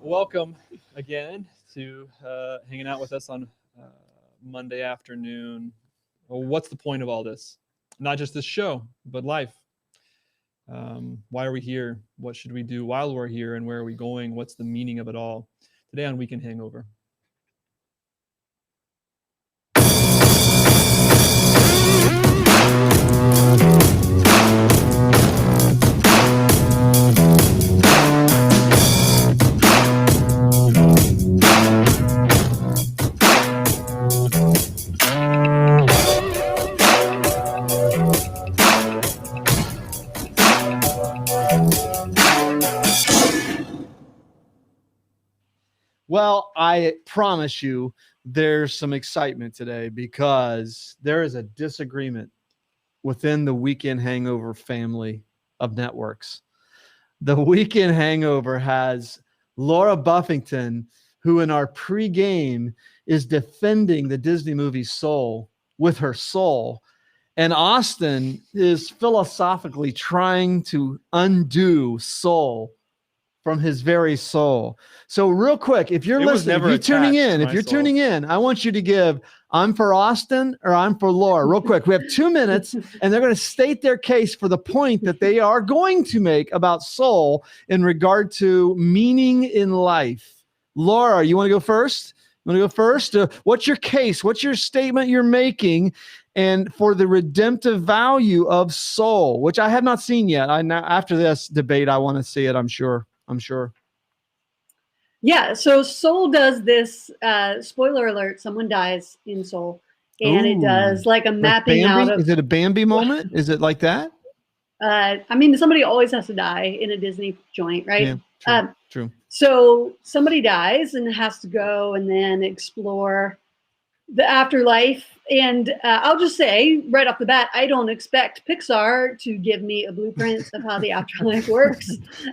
Welcome again to hanging out with us on Monday afternoon. Well, what's the point of all this? Not just this show, but life. Why are we here? What should we do while we're here? And where are we going? What's the meaning of it all? Today on Weekend Hangover. Well, I promise you there's some excitement today because there is a disagreement within the Weekend Hangover family of networks. The Weekend Hangover has Laura Buffington, who in our pregame is defending the Disney movie Soul with her soul. And Austin is philosophically trying to undo Soul from his very soul. So real quick, if you're listening, if you're tuning in, I want you to give, I'm for Austin or I'm for Laura. Real quick, we have 2 minutes and they're going to state their case for the point that they are going to make about soul in regard to meaning in life. Laura, you want to go first? What's your case? What's your statement you're making? And for the redemptive value of soul, which I have not seen yet. After this debate, I want to see it, I'm sure. Yeah, so Soul does this, spoiler alert, someone dies in Soul. And it does like a mapping out of... Is it a Bambi moment? Is it like that? I mean, somebody always has to die in a Disney joint, right? Yeah, true. So somebody dies and has to go and then explore the afterlife. And I'll just say right off the bat, I don't expect Pixar to give me a blueprint of how the afterlife works.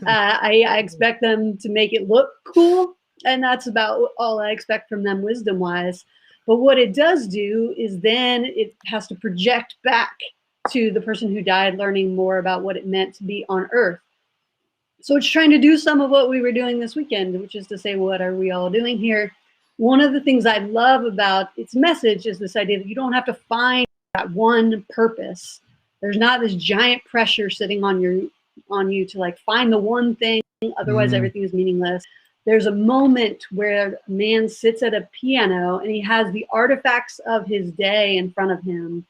I expect them to make it look cool. And that's about all I expect from them wisdom wise. But what it does do is then it has to project back to the person who died, learning more about what it meant to be on Earth. So it's trying to do some of what we were doing this weekend, which is to say, what are we all doing here? one of the things I love about its message is this idea that you don't have to find that one purpose. There's not this giant pressure sitting on you to like find the one thing, otherwise everything is meaningless. There's a moment where a man sits at a piano and he has the artifacts of his day in front of him,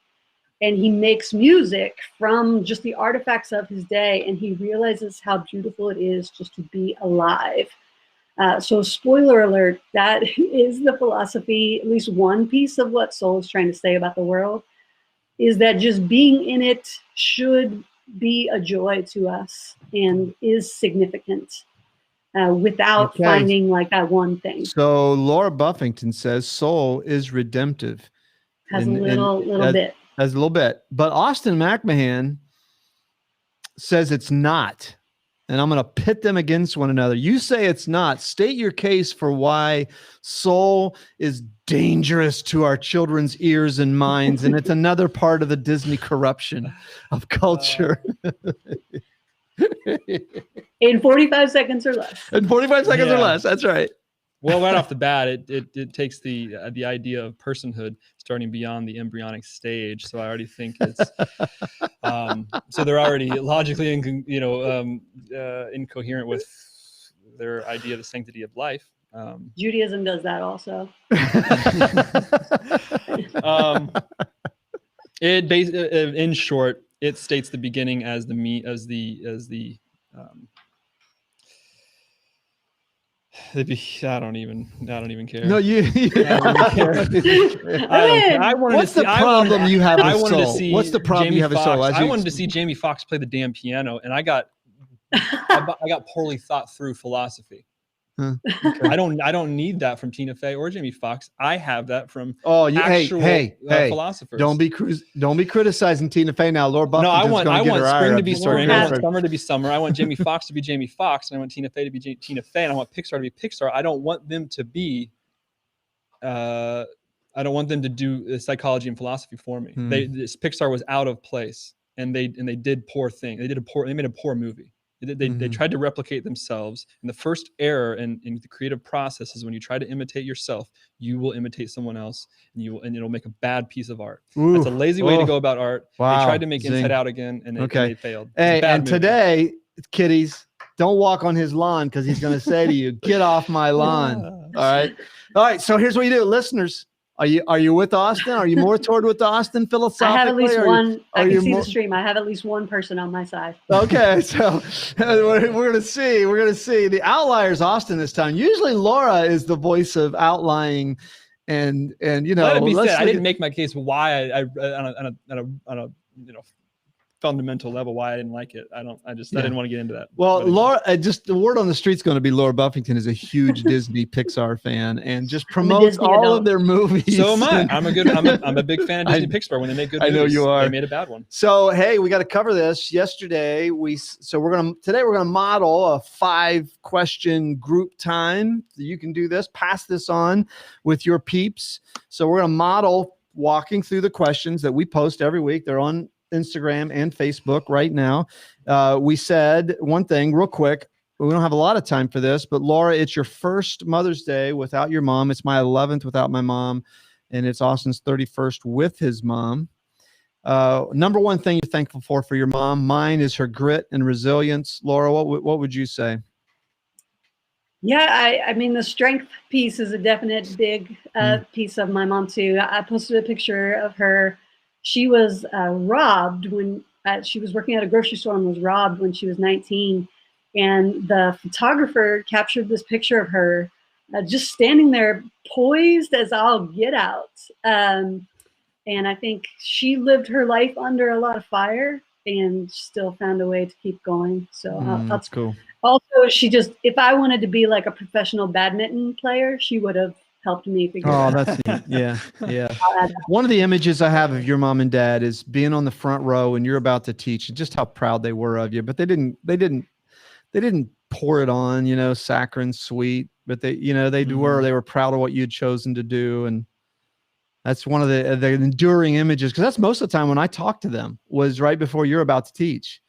and he makes music from just the artifacts of his day, and he realizes how beautiful it is just to be alive. So spoiler alert, that is the philosophy, at least one piece of what Soul is trying to say about the world, is that just being in it should be a joy to us and is significant without finding like that one thing. So Laura Buffington says soul is redemptive. Has a little bit. Has a little bit. But Austin McMahon says it's not. And I'm going to pit them against one another. You say it's not. State your case for why soul is dangerous to our children's ears and minds. And it's another part of the Disney corruption of culture. In 45 seconds or less. In 45 seconds or less. That's right. Well, right off the bat, it takes the idea of personhood starting beyond the embryonic stage. So I already think it's so they're already logically incoherent with their idea of the sanctity of life. Judaism does that also. In short, it states the beginning as the I don't even care. No, you. What's the problem you have with soul? What's the problem you have with soul? I wanted to see Jamie Foxx play the damn piano, and I got poorly thought through philosophy. Huh. Okay. I don't need that from Tina Fey or Jamie Foxx. I have that from actual philosophers. Don't be criticizing Tina Fey now. Laura Buffington's I want spring to be spring. I want her. summer to be summer. I want Jamie Foxx to be Jamie Foxx, and I want Tina Fey to be Tina Fey, and I want Pixar to be Pixar. I don't want them to be. I don't want them to do psychology and philosophy for me. Pixar was out of place, and they did poor thing. They made a poor movie. They tried to replicate themselves. And the first error in the creative process is when you try to imitate yourself, you will imitate someone else, and it'll make a bad piece of art. That's a lazy way to go about art. Wow. They tried to make Inside Out again, and they failed. Hey, and today, kiddies, don't walk on his lawn because he's going to say to you, "Get off my lawn." All right. So here's what you do, listeners. Are you with Austin? Are you more toward with Austin philosophically? I have at least one. I can see the stream. I have at least one person on my side. Okay, so we're gonna see. We're gonna see the outliers. Austin this time. Usually Laura is the voice of outlying, and you know. Let it be said, I didn't make my case why I on a fundamental level why I didn't like it. I didn't want to get into that. Well, Laura, just the word on the street's going to be Laura Buffington is a huge Disney Pixar fan and just promotes all of their movies. So am I. I'm a big fan of Disney Pixar when they make good movies. I know you are. They made a bad one. So hey, we got to cover this. Today we're gonna model a 5-question group time. You can do this. Pass this on with your peeps. So we're gonna model walking through the questions that we post every week. They're on Instagram and Facebook right now. We said one thing real quick. We don't have a lot of time for this, but Laura, it's your first Mother's Day without your mom. It's my 11th without my mom, and it's Austin's 31st with his mom. Number one thing you're thankful for your mom. Mine is her grit and resilience. Laura, what would you say? Yeah, I mean, the strength piece is a definite big piece of my mom too. I posted a picture of her. She was robbed when she was working at a grocery store and was robbed when she was 19. And the photographer captured this picture of her just standing there poised as all get out. And I think she lived her life under a lot of fire and still found a way to keep going. So that's cool. Also, if I wanted to be like a professional badminton player, she would have helped me figure it out. That's neat. Yeah. One of the images I have of your mom and dad is being on the front row and you're about to teach, and just how proud they were of you. But they didn't pour it on, saccharine sweet. But they were proud of what you had chosen to do, and that's one of the enduring images. Because that's most of the time when I talk to them was right before you're about to teach.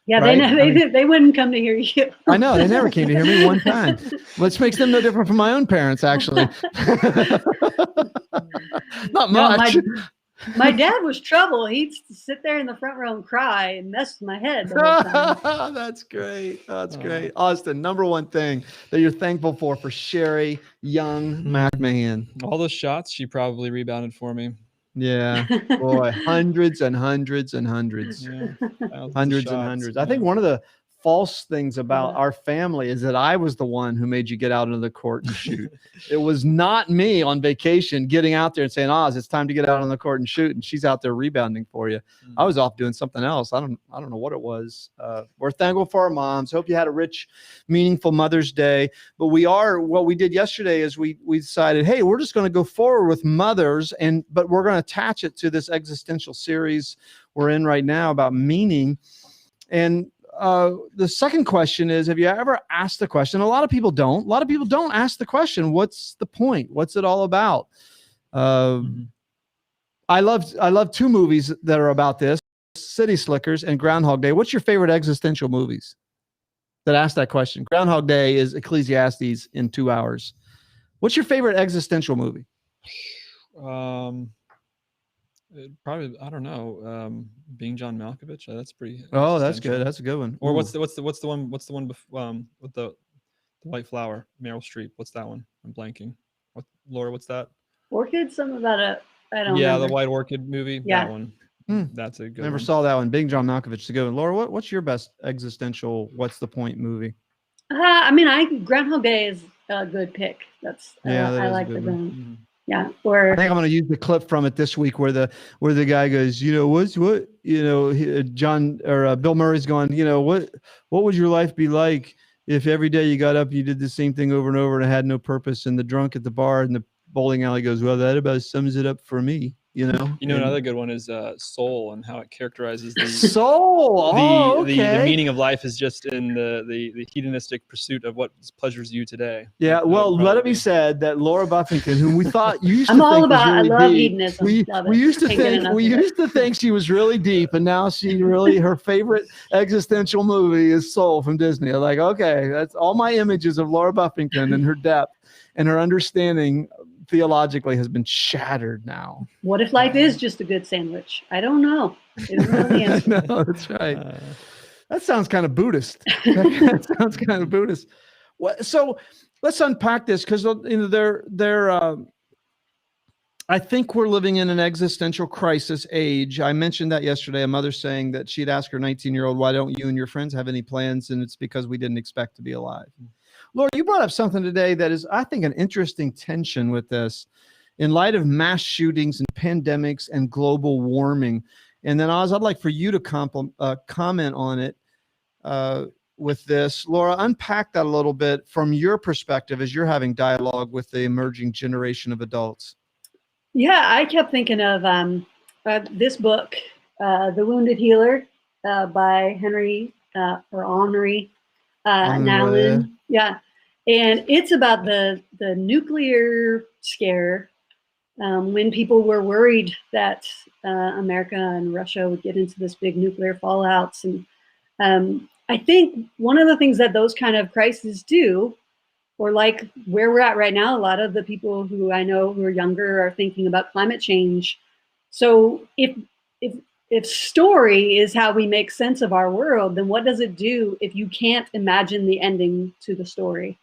Yeah, right? they wouldn't come to hear you. I know they never came to hear me one time, which makes them no different from my own parents, actually. Not No, much. my dad was trouble. He'd sit there in the front row and cry and mess with my head the whole time. That's great. That's great. Austin, number one thing that you're thankful for Sherry Young McMahon. All those shots she probably rebounded for me. Yeah, boy, hundreds and hundreds and hundreds. Yeah, Hundreds and hundreds. I think one of the false things about our family is that I was the one who made you get out into the court and shoot. It was not me on vacation getting out there and saying, Oz, it's time to get out on the court and shoot. And she's out there rebounding for you. I was off doing something else. I don't know what it was. We're thankful for our moms. Hope you had a rich, meaningful Mother's Day. But what we did yesterday is we decided, hey, we're just going to go forward with mothers, but we're going to attach it to this existential series we're in right now about meaning. And the second question is, have you ever asked the question? A lot of people don't. A lot of people don't ask the question, what's the point? What's it all about? I love two movies that are about this, City Slickers and Groundhog Day. What's your favorite existential movies that ask that question? Groundhog Day is Ecclesiastes in 2 hours. What's your favorite existential movie? Probably, I don't know. Being John Malkovich. That's pretty. Oh, that's good. That's a good one. Or what's the one with the white flower? Meryl Streep. What's that one? I'm blanking. Laura, what's that? Orchid. Something about I don't. Yeah, remember. the White Orchid movie. Yeah. That one. That's a good. Never one. saw that one. Being John Malkovich is a good one. Laura, what's your best existential? What's the point movie? Groundhog Day is a good pick. That's I like the Groundhog. Mm-hmm. Yeah, or I think I'm going to use the clip from it this week where the guy goes, John or Bill Murray's going, what would your life be like if every day you got up, you did the same thing over and over and it had no purpose? And the drunk at the bar in the bowling alley goes, well, that about sums it up for me. Another good one is Soul, and how it characterizes the soul. The meaning of life is just in the hedonistic pursuit of what pleasures you today. Yeah, well, let it be said that Laura Buffington, whom we thought you used to I'm think all was about. really I love deep, hedonism. we used to think she was really deep, and now her favorite existential movie is Soul from Disney. I'm like, okay, that's all my images of Laura Buffington and her depth and her understanding theologically has been shattered now. What if life is just a good sandwich? I don't know. No, that's right. That sounds kind of Buddhist. That sounds kind of Buddhist. So let's unpack this, because I think we're living in an existential crisis age. I mentioned that yesterday. A mother saying that she'd ask her 19-year-old, why don't you and your friends have any plans? And it's because we didn't expect to be alive. Laura, you brought up something today that is, I think, an interesting tension with this in light of mass shootings and pandemics and global warming. And then, Oz, I'd like for you to comment on it with this. Laura, unpack that a little bit from your perspective as you're having dialogue with the emerging generation of adults. Yeah, I kept thinking of this book, The Wounded Healer by Henry Nouwen. Yeah, and it's about the nuclear scare when people were worried that America and Russia would get into this big nuclear fallouts. And I think one of the things that those kind of crises do, or like where we're at right now, a lot of the people who I know who are younger are thinking about climate change. So if story is how we make sense of our world, then what does it do if you can't imagine the ending to the story?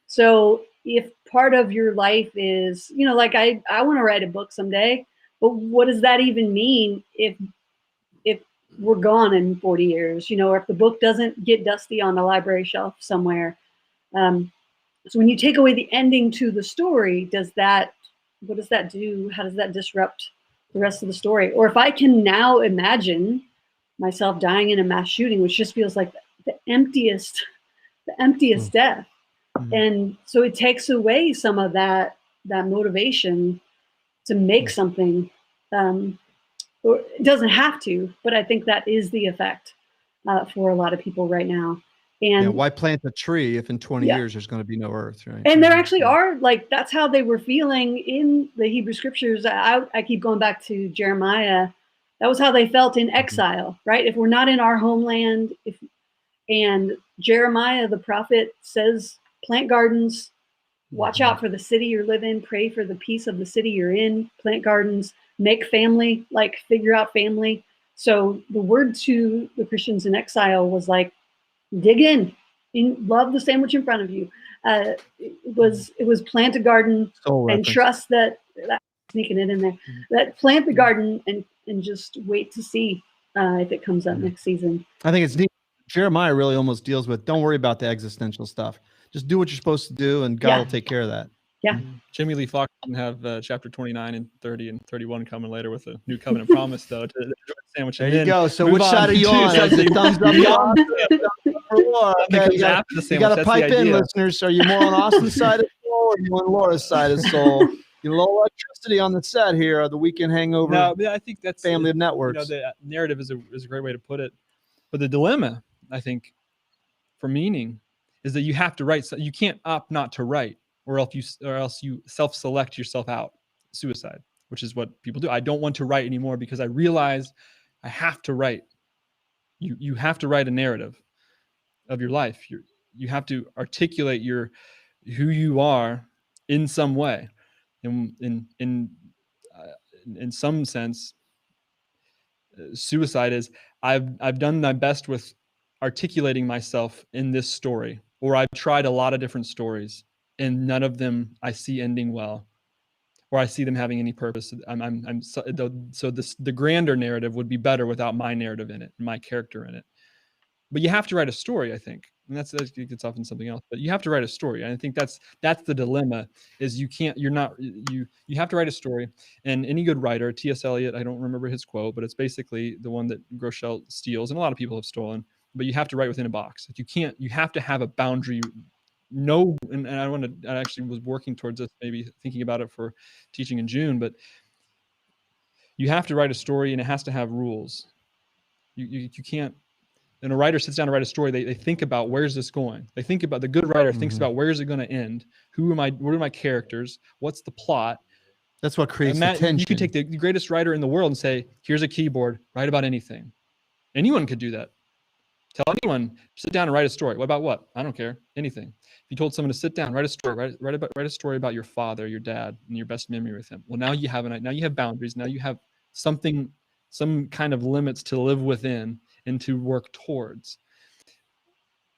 So if part of your life is, like I want to write a book someday, but what does that even mean if we're gone in 40 years, or if the book doesn't get dusty on the library shelf somewhere? So when you take away the ending to the story, what does that do? How does that disrupt the rest of the story? Or if I can now imagine myself dying in a mass shooting, which just feels like the emptiest death. Mm-hmm. And so it takes away some of that motivation to make something. Or it doesn't have to, but I think that is the effect for a lot of people right now. And why plant a tree if in 20 years there's going to be no earth, right? And there actually are, that's how they were feeling in the Hebrew scriptures. I keep going back to Jeremiah That was how they felt in exile, right? If we're not in our homeland, and Jeremiah the prophet says, plant gardens, watch out for the city you live in, pray for the peace of the city you're in, plant gardens, make family, like figure out family. So the word to the Christians in exile was like, dig in, love the sandwich in front of you. It was plant a garden and trust that sneaking it in there, that plant the garden and just wait to see if it comes up next season. I think it's neat. Jeremiah really almost deals with, don't worry about the existential stuff. Just do what you're supposed to do, and God will take care of that. Yeah. Jimmy Lee Fox can have chapter 29 and 30 and 31 coming later with a new covenant promise, though. To enjoy the sandwich. There you go. So which side are you on? Is it thumbs up? Okay, you got to pipe in, listeners. Are you more on Austin's side of soul, or are you on Laura's side of soul? You know, a little electricity on the set here of the Weekend Hangover. No, I think that's family of networks. You know, the narrative is a great way to put it, but the dilemma, I think, for meaning, is that you have to write. So you can't opt not to write, or else you self-select yourself out. Suicide, which is what people do. I don't want to write anymore because I realize I have to write. You have to write a narrative of your life. You have to articulate who you are in some way. In some sense, suicide is I've done my best with articulating myself in this story, or I've tried a lot of different stories, and none of them I see ending well, or I see them having any purpose. So the grander narrative would be better without my narrative in it, and my character in it. But you have to write a story, I think, and that's it's often something else. But you have to write a story, and I think that's the dilemma. Is you have to write a story, and any good writer, T.S. Eliot, I don't remember his quote, but it's basically the one that Groeschel steals, and a lot of people have stolen. But you have to write within a box. Like you have to have a boundary. No, and I actually was working towards this, maybe thinking about it for teaching in June, but you have to write a story, and it has to have rules. You can't. And a writer sits down to write a story, they think about, where's this going? They think about, the good writer thinks about, where is it going to end? What are my characters? What's the plot? That's what creates the tension. You could take the greatest writer in the world and say, here's a keyboard, write about anything. Anyone could do that. Tell anyone, sit down and write a story. What about what? I don't care. Anything. If you told someone to sit down, write a story, write a story about your father, your dad, and your best memory with him. Well, now you have boundaries. Now you have some kind of limits to live within and to work towards.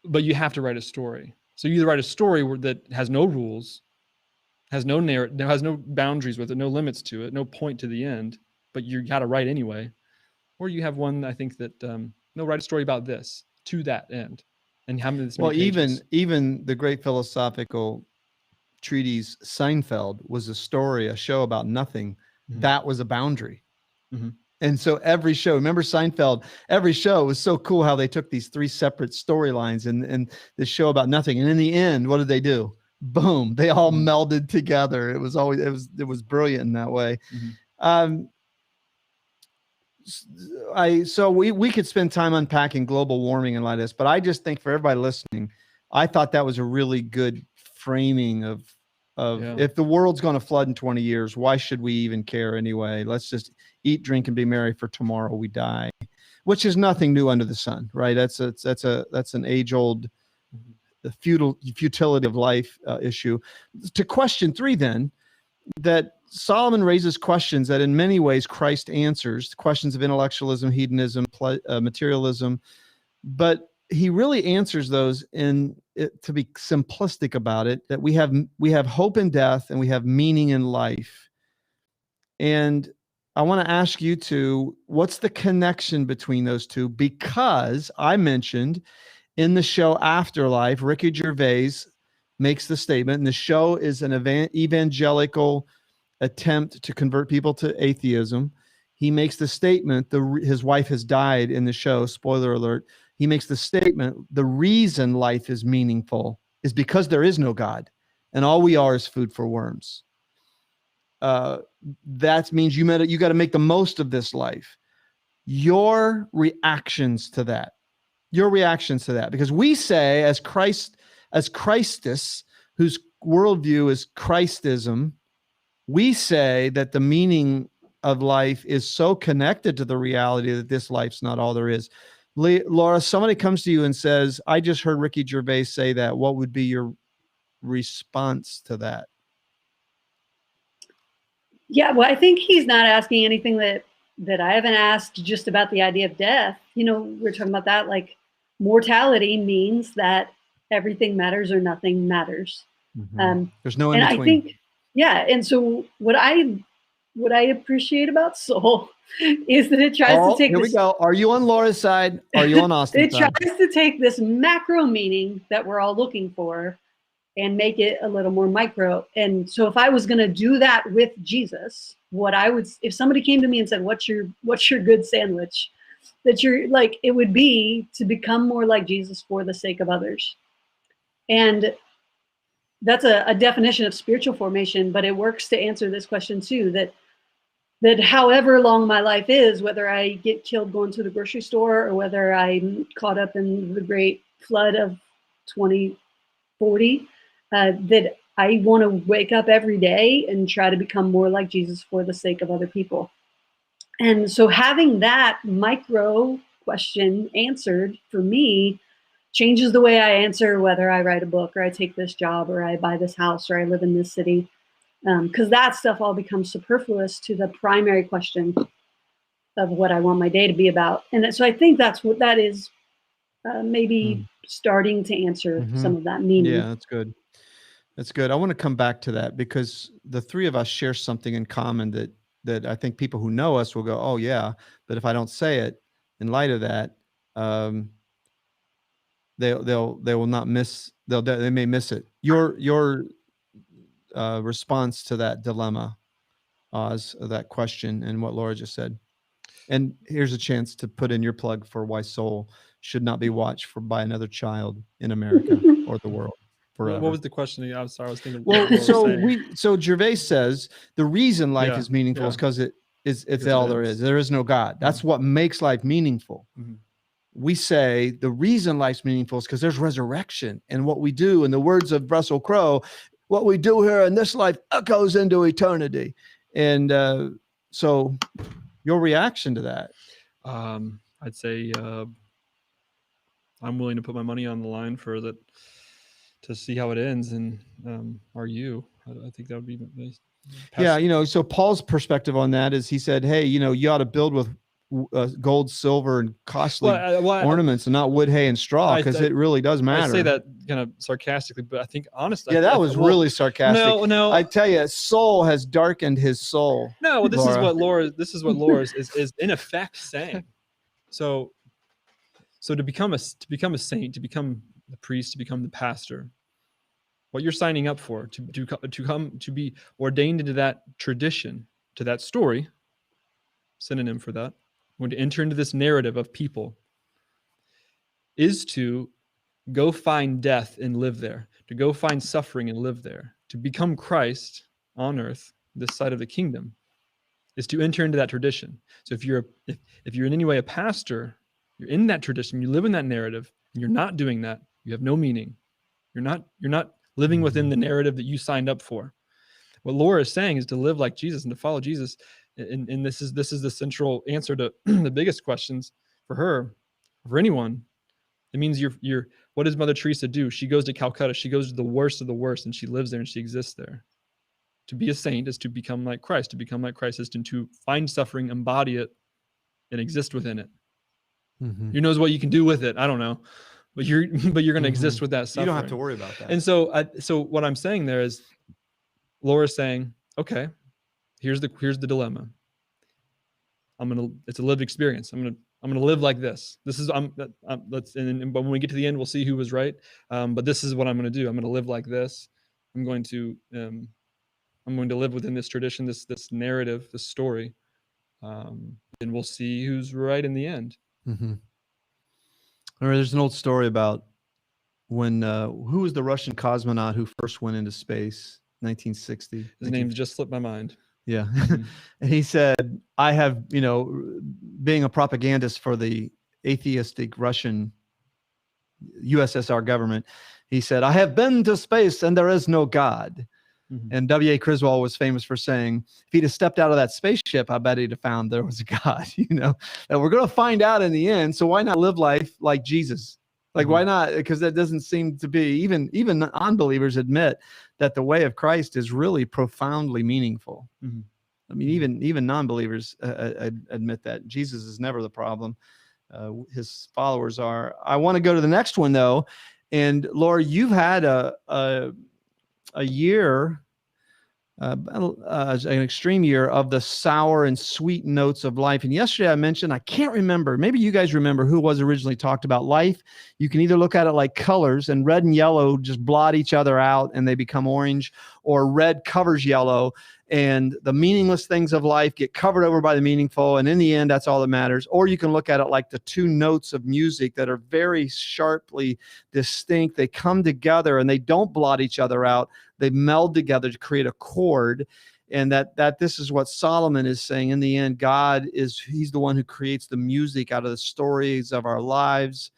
But you have to write a story. So you either write a story that has no rules, has no narrative, has no boundaries with it, no limits to it, no point to the end, but you got to write anyway. Or you have one, I think, that write a story about this to that end. And how many pages. even the great philosophical treatise Seinfeld was a show about nothing. Mm-hmm. That was a boundary. Mm-hmm. And so every show, remember Seinfeld, every show was so cool how they took these three separate storylines and this show about nothing. And in the end, what did they do? Boom, they all melded together. It was brilliant in that way. Mm-hmm. So we could spend time unpacking global warming and like this, but I just think for everybody listening, I thought that was a really good framing of if the world's going to flood in 20 years, why should we even care anyway? Let's just eat, drink, and be merry, for tomorrow we die, which is nothing new under the sun, right? That's an age-old futility of life issue. To question 3, then, that Solomon raises questions that in many ways Christ answers, questions of intellectualism, hedonism, materialism, but he really answers those to be simplistic about it, that we have hope in death and we have meaning in life. And I want to ask you what's the connection between those two? Because I mentioned in the show Afterlife, Ricky Gervais makes the statement, and the show is an evangelical attempt to convert people to atheism. He makes the statement, his wife has died in the show, spoiler alert. He makes the statement, the reason life is meaningful is because there is no God, and all we are is food for worms. That means you got to make the most of this life. Your reactions to that, because we say as Christus, whose worldview is Christism, we say that the meaning of life is so connected to the reality that this life's not all there is. Laura, somebody comes to you and says, I just heard Ricky Gervais say that. What would be your response to that? Yeah, well, I think he's not asking anything that I haven't asked, just about the idea of death. We're talking about that, like mortality means that everything matters or nothing matters. There's no in and between. I think, yeah. And so what I appreciate about soul is that it tries to take here we go. Are you on Laura's side? Are you on Austin's side? It tries to take this macro meaning that we're all looking for and make it a little more micro. And so if I was going to do that with Jesus, if somebody came to me and said, what's your good sandwich that you're like, it would be to become more like Jesus for the sake of others. And that's a definition of spiritual formation, but it works to answer this question too, that however long my life is, whether I get killed going to the grocery store or whether I'm caught up in the great flood of 2040, that I want to wake up every day and try to become more like Jesus for the sake of other people. And so having that micro question answered for me changes the way I answer whether I write a book or I take this job or I buy this house or I live in this city. Because that stuff all becomes superfluous to the primary question of what I want my day to be about. And so I think that's what that is, maybe starting to answer some of that meaning. Yeah, that's good. That's good. I want to come back to that because the three of us share something in common that I think people who know us will go, oh yeah, but if I don't say it in light of that, they will not miss, they may miss it. Your response to that dilemma, Oz, of that question and what Laura just said. And here's a chance to put in your plug for why soul should not be watched by another child in America or the world forever. What was the question again? I'm sorry, I was thinking. Well, so Gervais says the reason life is meaningful is because it's all there is. There is no God. That's what makes life meaningful. We say the reason life's meaningful is because there's resurrection, and what we do, in the words of Russell Crowe, what we do here in this life echoes into eternity. And so your reaction to that? I'd say I'm willing to put my money on the line for that to see how it ends. And are you? I think that would be nice. Yeah, so Paul's perspective on that is he said, hey, you ought to build with gold, silver, and costly ornaments and not wood, hay, and straw, because it really does matter. I say that kind of sarcastically, but I think honestly. Yeah, that was really sarcastic. No. I tell you, soul has darkened his soul. No, well, this is what Laura is in effect saying. So to become a saint, to become the priest, to become the pastor, what you're signing up for, to be ordained into that tradition, to that story, synonym for that, when to enter into this narrative of people, is to go find death and live there, to go find suffering and live there, to become Christ on earth, this side of the kingdom, is to enter into that tradition. So if you're in any way a pastor, you're in that tradition, you live in that narrative, and you're not doing that, you have no meaning. You're not living within the narrative that you signed up for. What Laura is saying is to live like Jesus and to follow Jesus. And this is the central answer to the biggest questions for her, for anyone. It means you're what does Mother Teresa do? She goes to Calcutta, she goes to the worst of the worst, and she lives there and she exists there. To be a saint is to become like Christ. To become like Christ is to find suffering, embody it, and exist within it. Who knows what you can do with it? I don't know. But you're going to exist with that suffering. You don't have to worry about that. And so what I'm saying there is, Laura's saying, okay, here's the dilemma. It's a lived experience. I'm gonna live like this. This is but when we get to the end, we'll see who was right. But this is what I'm gonna do. I'm gonna live like this. I'm going to live within this tradition, this narrative, this story, and we'll see who's right in the end. There's an old story about when who was the Russian cosmonaut who first went into space, 1960. His name just slipped my mind. Yeah. And he said, I have, being a propagandist for the atheistic Russian USSR government, he said, I have been to space and there is no God. Mhm. And W.A. Criswell was famous for saying, if he'd have stepped out of that spaceship, I bet he'd have found there was a God, that we're going to find out in the end. So why not live life like Jesus? Like, why not? Because that doesn't seem to be, even unbelievers admit that the way of Christ is really profoundly meaningful. Mhm. I mean, even non-believers admit that Jesus is never the problem. His followers are. I want to go to the next one though. And Laura, you've had a year, an extreme year of the sour and sweet notes of life. And yesterday I mentioned, I can't remember, maybe you guys remember who was originally talked about life. You can either look at it like colors, and red and yellow just blot each other out and they become orange, or red covers yellow and the meaningless things of life get covered over by the meaningful. And in the end, that's all that matters. Or you can look at it like the two notes of music that are very sharply distinct. They come together and they don't blot each other out. They meld together to create a chord. And that this is what Solomon is saying. In the end, he's the one who creates the music out of the stories of our lives.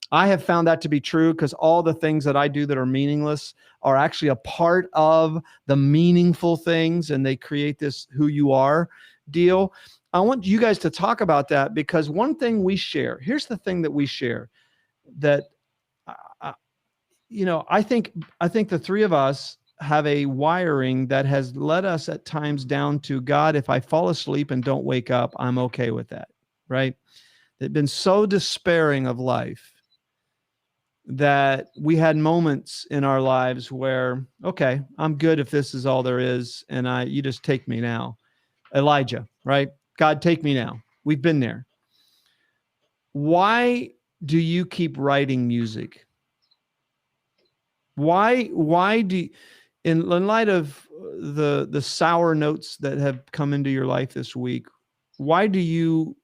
I have found that to be true, because all the things that I do that are meaningless are actually a part of the meaningful things, and they create this who you are deal. I want you guys to talk about that, because one thing we share, here's the thing that we share, that I think the three of us have a wiring that has led us at times down to, God, if I fall asleep and don't wake up, I'm okay with that, right? They've been so despairing of life that we had moments in our lives where, okay, I'm good if this is all there is, and you just take me now. Elijah, right? God, take me now. We've been there. Why do you keep writing music? Why do you, in light of the sour notes that have come into your life this week, why do you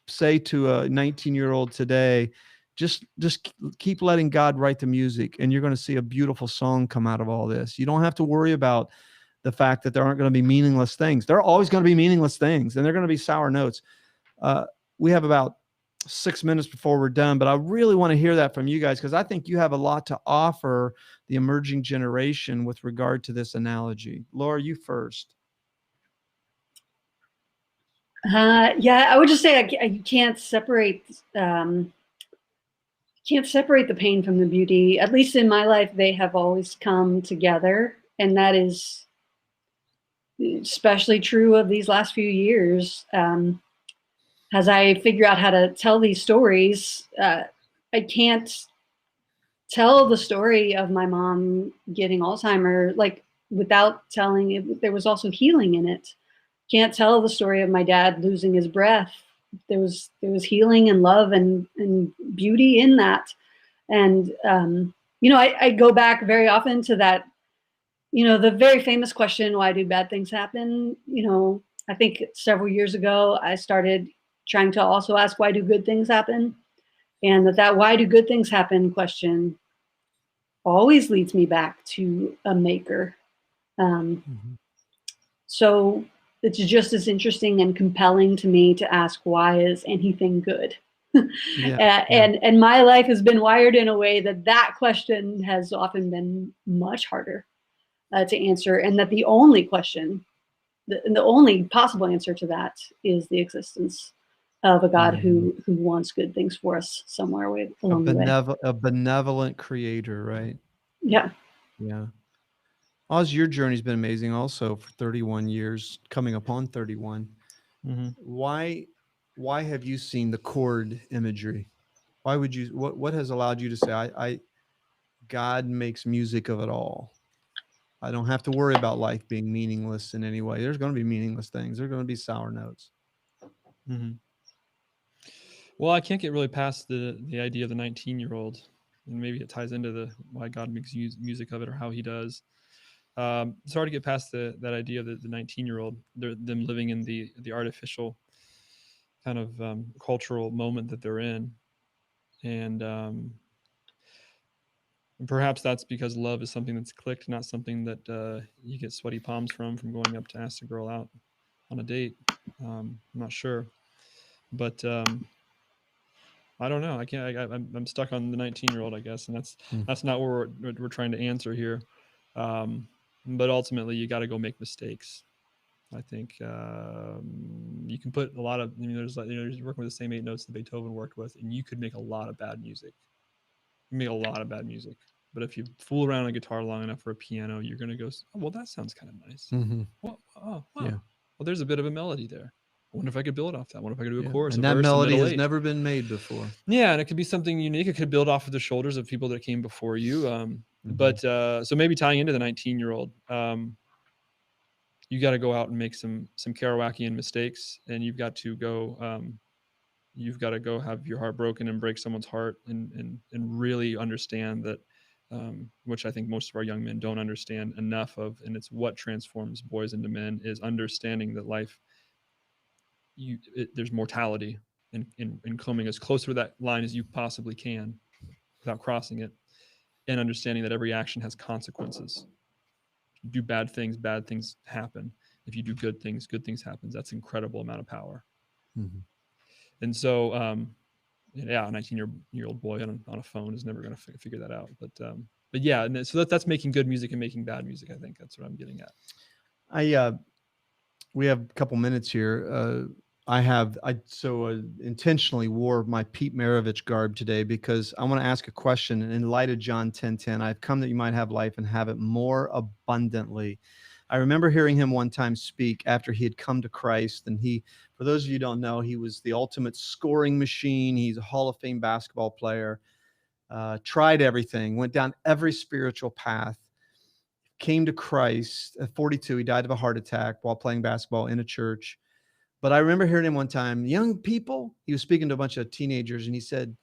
say to a 19-year-old today, just keep letting God write the music, and you're going to see a beautiful song come out of all this? You don't have to worry about the fact that there aren't going to be meaningless things. There are always going to be meaningless things, and they're going to be sour notes. We have about 6 minutes before we're done, but I really want to hear that from you guys, because I think you have a lot to offer the emerging generation with regard to this analogy. Laura, you first. Yeah, I would just say I can't separate the pain from the beauty. At least in my life, they have always come together, and that is especially true of these last few years. As I figure out how to tell these stories, I can't tell the story of my mom getting Alzheimer's without telling it. There was also healing in it. Can't tell the story of my dad losing his breath. There was healing and love and beauty in that. And I go back very often to that, the very famous question, why do bad things happen? I think several years ago I started trying to also ask, why do good things happen? And that why do good things happen question always leads me back to a maker. So it's just as interesting and compelling to me to ask, why is anything good? And my life has been wired in a way that question has often been much harder to answer, and that the only question, the only possible answer to that is the existence of a God who wants good things for us somewhere along the way. A benevolent creator, right? Yeah. Yeah. Oz, your journey's been amazing also for 31 years, coming upon 31. Mm-hmm. Why have you seen the chord imagery? Why would you, what has allowed you to say, God makes music of it all? I don't have to worry about life being meaningless in any way. There's going to be meaningless things. There's going to be sour notes. Mm-hmm. Well, I can't get really past the idea of the 19-year-old, and maybe it ties into why God makes music of it, or how he does. It's hard to get past that idea of the 19-year-old, them living in the artificial kind of cultural moment that they're in. And perhaps that's because love is something that's clicked, not something that you get sweaty palms from going up to ask a girl out on a date. I'm not sure, but I don't know. I can't. I'm stuck on the 19-year-old, I guess, and that's not what we're trying to answer here. but ultimately you got to go make mistakes. I think you can put a lot of, there's like, you're working with the same 8 notes that Beethoven worked with, and you could make a lot of bad music. You make a lot of bad music. But if you fool around on a guitar long enough for a piano, you're going to go, oh, well, that sounds kind of nice. Mm-hmm. Well, oh, wow. Yeah. Well, there's a bit of a melody there. I wonder if I could build off that. I wonder if I could do a chorus, And a that verse, melody a has eight. never been made before. Yeah, and it could be something unique. It could build off of the shoulders of people that came before you. But so maybe tying into the 19-year-old, you got to go out and make some Kerouacian mistakes, and you've got to go have your heart broken and break someone's heart, and really understand that, which I think most of our young men don't understand enough of, and it's what transforms boys into men, is understanding that life, there's mortality in coming as close to that line as you possibly can without crossing it, and understanding that every action has consequences. If you do bad things happen. If you do good things happen. That's an incredible amount of power. Mm-hmm. And so, a 19-year-old boy on a phone is never going to figure that out. But yeah, and so that's making good music and making bad music. I think that's what I'm getting at. We have a couple minutes here. I intentionally wore my Pete Maravich garb today because I want to ask a question. And in light of John 10:10, I've come that you might have life and have it more abundantly. I remember hearing him one time speak after he had come to Christ. And for those of you who don't know, he was the ultimate scoring machine. He's a Hall of Fame basketball player, tried everything, went down every spiritual path, came to Christ at 42. He died of a heart attack while playing basketball in a church. But I remember hearing him one time, young people, he was speaking to a bunch of teenagers, and he said,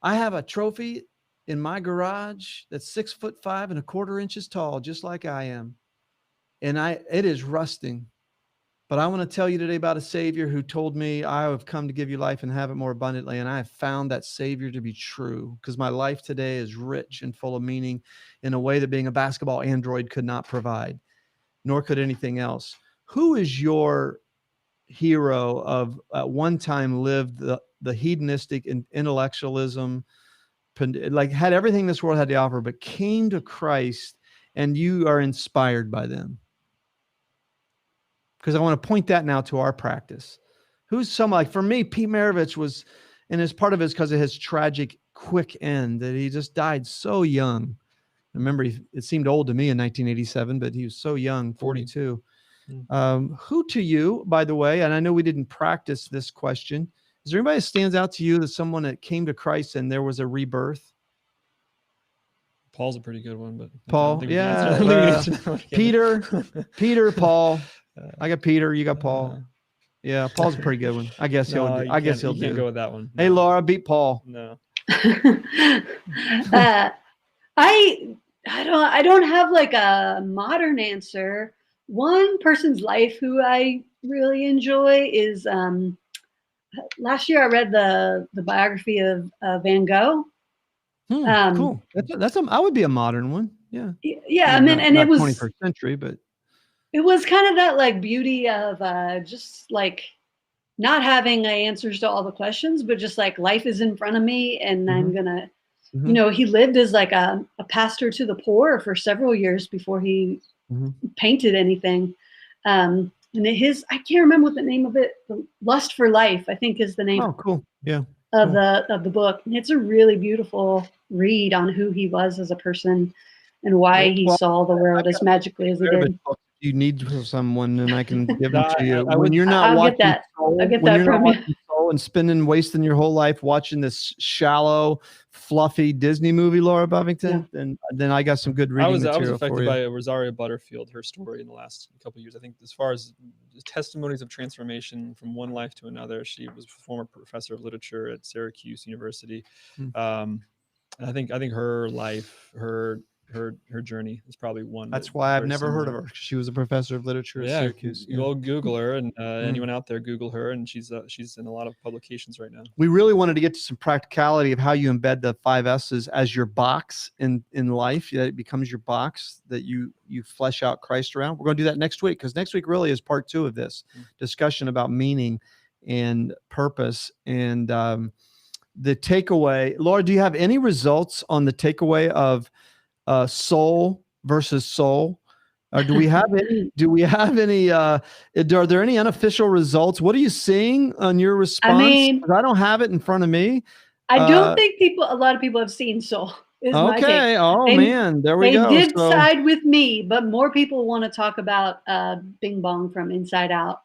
I have a trophy in my garage that's 6'5"1/4 tall, just like I am. And it is rusting. But I want to tell you today about a Savior who told me, I have come to give you life and have it more abundantly. And I have found that Savior to be true, because my life today is rich and full of meaning in a way that being a basketball android could not provide, nor could anything else. Who is your hero of at one time lived the hedonistic and intellectualism, like had everything this world had to offer, but came to Christ, and you are inspired by them? Because I want to point that now to our practice. Who's someone like, for me, Pete Maravich was, and as part of it is because of his tragic quick end, that he just died so young. Remember, it seemed old to me in 1987, but he was so young, 42. Who to you, by the way, and I know we didn't practice this question, is there anybody that stands out to you that someone that came to Christ and there was a rebirth? Paul's a pretty good one, but Paul, Peter, Paul. I got Peter, you got Paul. Yeah, Paul's a pretty good one. I guess he'll do. You can't go with that one. Hey, Laura, beat Paul. No. I don't have like a modern answer. One person's life who I really enjoy is last year I read the biography of Van Gogh. Cool. I would be a modern one. Yeah. Yeah. I mean, and it was 21st century, but it was kind of that like beauty of just like not having answers to all the questions, but just like life is in front of me, and I'm gonna, he lived as like a pastor to the poor for several years before he painted anything. And I can't remember what the name of it, the Lust for Life, I think is the name. Oh, cool. Yeah. Of the book. And it's a really beautiful read on who he was as a person and why he saw the world as magically as he did. You need someone, and I can give them to you. When you're not watching I'll get that from you. And wasting your whole life watching this shallow, fluffy Disney movie, Laura Bovington, then I got some good reading material. I was affected by Rosaria Butterfield, her story in the last couple of years. I think as far as testimonies of transformation from one life to another, she was a former professor of literature at Syracuse University. I think her life, her journey is probably one. That's why I've never heard of her. She was a professor of literature at Syracuse. You'll Google her, and anyone out there, Google her, and she's in a lot of publications right now. We really wanted to get to some practicality of how you embed the 5 S's as your box in life. That it becomes your box that you flesh out Christ around. We're going to do that next week, because next week really is part 2 of this discussion about meaning and purpose. And the takeaway, Laura, do you have any results on the takeaway of soul versus soul? Do we have any? Do we have any? Are there any unofficial results? What are you seeing on your response? mean, 'Cause I don't have it in front of me. I don't think a lot of people have seen Soul. Is my take. Okay. Oh They- man, there we They go. did So, side with me, but more people want to talk about Bing Bong from Inside Out,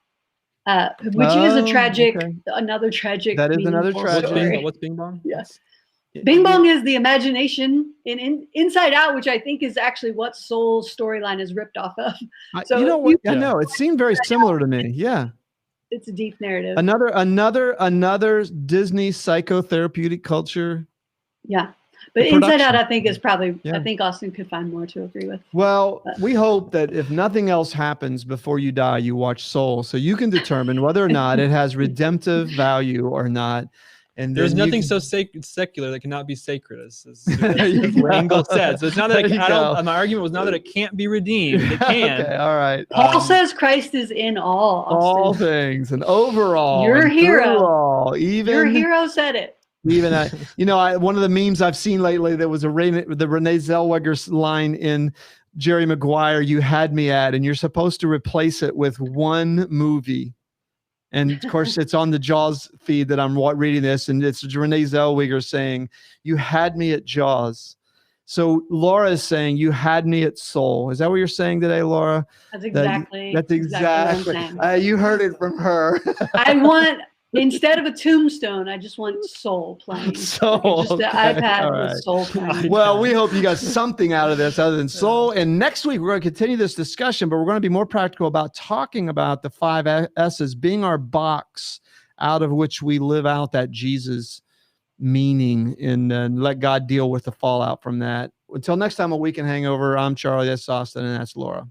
which is a tragic, okay. another tragic. That is another meaningful tragedy. story. What's Bing Bong? Yes. Bing Bong is the imagination in Inside Out, which I think is actually what Soul's storyline is ripped off of. So you know what? I know it seemed very similar to me. Yeah. It's a deep narrative. Another Disney psychotherapeutic culture. Yeah. But Inside Out, I think is probably, I think Austin could find more to agree with. Well, we hope that if nothing else happens before you die, you watch Soul, so you can determine whether or not it has redemptive value or not. And there's nothing so secular that cannot be sacred, as Engel said. So it's not that my argument was not that it can't be redeemed. It can. Okay, all right. Paul says Christ is in all. Austin. All things and overall. Your and hero. all, even your hero said it. Even one of the memes I've seen lately, that was the Renee Zellweger line in Jerry Maguire, "You had me at," and you're supposed to replace it with one movie. And of course, it's on the Jaws feed that I'm reading this, and it's Renee Zellweger saying, "You had me at Jaws." So Laura is saying, "You had me at Soul." Is that what you're saying today, Laura? That's exactly. That's exactly. You heard it from her. I want, instead of a tombstone, I just want Soul playing. Soul. Just the iPad with Soul playing. Well, we hope you got something out of this other than Soul. And next week, we're going to continue this discussion, but we're going to be more practical about talking about the 5 S's being our box out of which we live out that Jesus meaning, and let God deal with the fallout from that. Until next time, a weekend hangover. I'm Charlie, that's Austin, and that's Laura.